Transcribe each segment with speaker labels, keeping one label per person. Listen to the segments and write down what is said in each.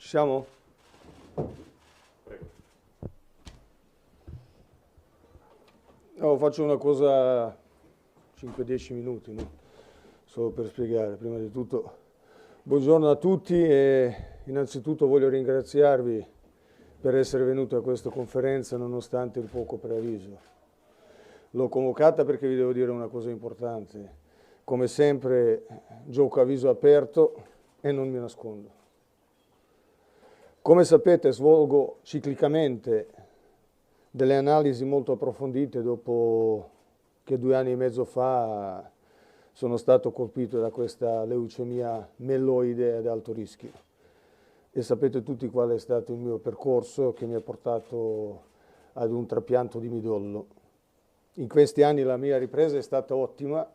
Speaker 1: Ci siamo? Oh, faccio una cosa 5-10 minuti, no? Solo per spiegare. Prima di tutto, buongiorno a tutti e innanzitutto voglio ringraziarvi per essere venuti a questa conferenza nonostante il poco preavviso. L'ho convocata perché vi devo dire una cosa importante. Come sempre gioco a viso aperto e non mi nascondo. Come sapete svolgo ciclicamente delle analisi molto approfondite dopo che 2 anni e mezzo fa sono stato colpito da questa leucemia mieloide ad alto rischio. E sapete tutti qual è stato il mio percorso che mi ha portato ad un trapianto di midollo. In questi anni la mia ripresa è stata ottima,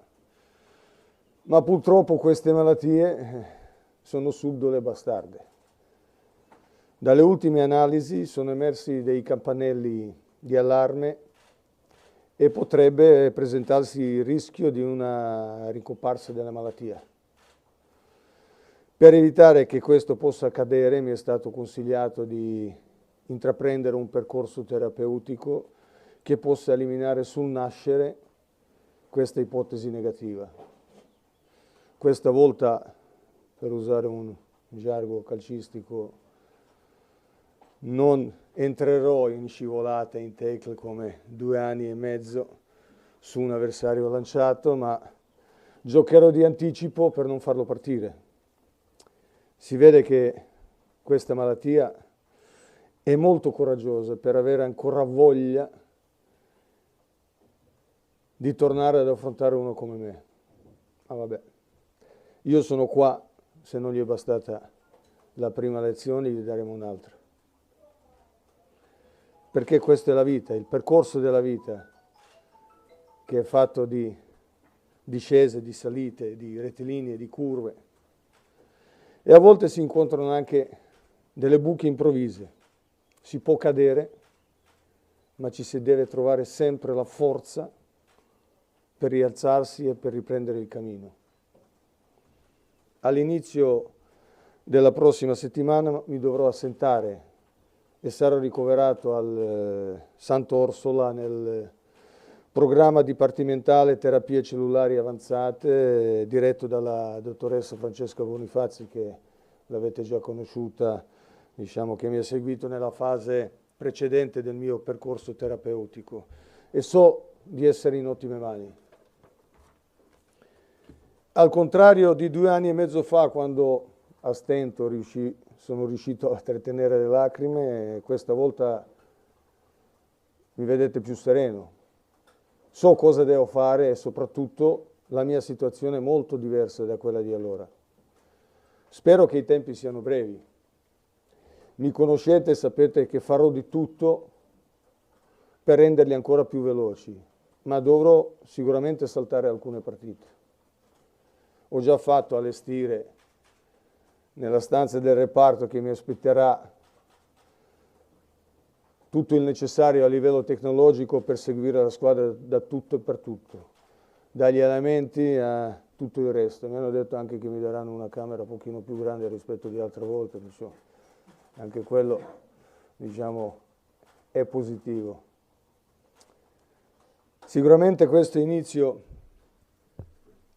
Speaker 1: ma purtroppo queste malattie sono subdole e bastarde. Dalle ultime analisi sono emersi dei campanelli di allarme e potrebbe presentarsi il rischio di una ricomparsa della malattia. Per evitare che questo possa accadere mi è stato consigliato di intraprendere un percorso terapeutico che possa eliminare sul nascere questa ipotesi negativa. Questa volta, per usare un gergo calcistico, non entrerò in scivolata, in tackle come 2 anni e mezzo su un avversario lanciato, ma giocherò di anticipo per non farlo partire. Si vede che questa malattia è molto coraggiosa per avere ancora voglia di tornare ad affrontare uno come me. Ma vabbè, io sono qua, se non gli è bastata la prima lezione gli daremo un'altra. Perché questa è la vita, il percorso della vita, che è fatto di discese, di salite, di rettilinei, di curve. E a volte si incontrano anche delle buche improvvise. Si può cadere, ma ci si deve trovare sempre la forza per rialzarsi e per riprendere il cammino. All'inizio della prossima settimana mi dovrò assentare e sarò ricoverato al Santo Orsola nel programma dipartimentale terapie cellulari avanzate diretto dalla dottoressa Francesca Bonifazzi, che l'avete già conosciuta, diciamo che mi ha seguito nella fase precedente del mio percorso terapeutico e so di essere in ottime mani. Al contrario di 2 anni e mezzo fa, quando a stento sono riuscito a trattenere le lacrime, questa volta mi vedete più sereno. So cosa devo fare e soprattutto la mia situazione è molto diversa da quella di allora. Spero che i tempi siano brevi. Mi conoscete e sapete che farò di tutto per renderli ancora più veloci, ma dovrò sicuramente saltare alcune partite. Ho già fatto allestire nella stanza del reparto che mi aspetterà tutto il necessario a livello tecnologico per seguire la squadra da tutto e per tutto, dagli allenamenti a tutto il resto. Mi hanno detto anche che mi daranno una camera un pochino più grande rispetto di altre volte, perciò anche quello, diciamo, è positivo. Sicuramente questo inizio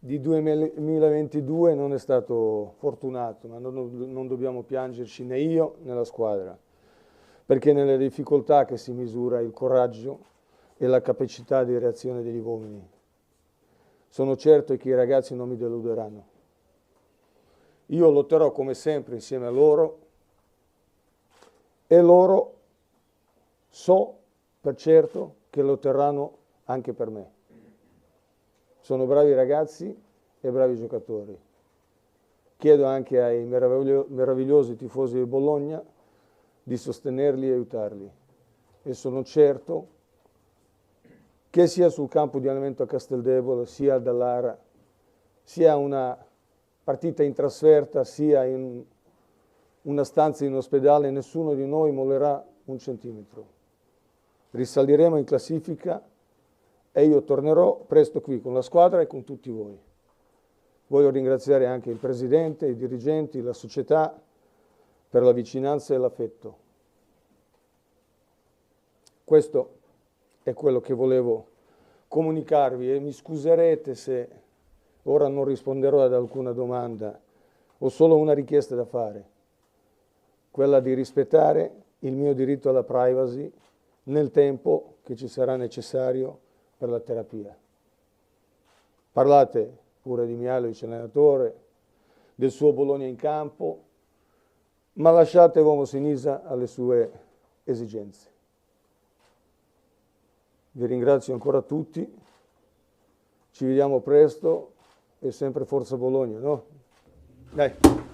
Speaker 1: di 2022 non è stato fortunato, ma non dobbiamo piangerci né io né la squadra, perché nelle difficoltà che si misura il coraggio e la capacità di reazione degli uomini. Sono certo che i ragazzi non mi deluderanno. Io lotterò come sempre insieme a loro e loro so per certo che lotteranno anche per me. Sono bravi ragazzi e bravi giocatori. Chiedo anche ai meravigliosi tifosi di Bologna di sostenerli e aiutarli. E sono certo che sia sul campo di allenamento a Casteldebole, sia a Dallara, sia una partita in trasferta, sia in una stanza in ospedale, nessuno di noi mollerà un centimetro. Risaliremo in classifica e io tornerò presto qui con la squadra e con tutti voi. Voglio ringraziare anche il presidente, i dirigenti, la società per la vicinanza e l'affetto. Questo è quello che volevo comunicarvi e mi scuserete se ora non risponderò ad alcuna domanda. Ho solo una richiesta da fare, quella di rispettare il mio diritto alla privacy nel tempo che ci sarà necessario per la terapia. Parlate pure di Mihajlović, allenatore, del suo Bologna in campo, ma lasciate l'uomo Sinisa alle sue esigenze. Vi ringrazio ancora tutti, ci vediamo presto e sempre Forza Bologna, no? Dai!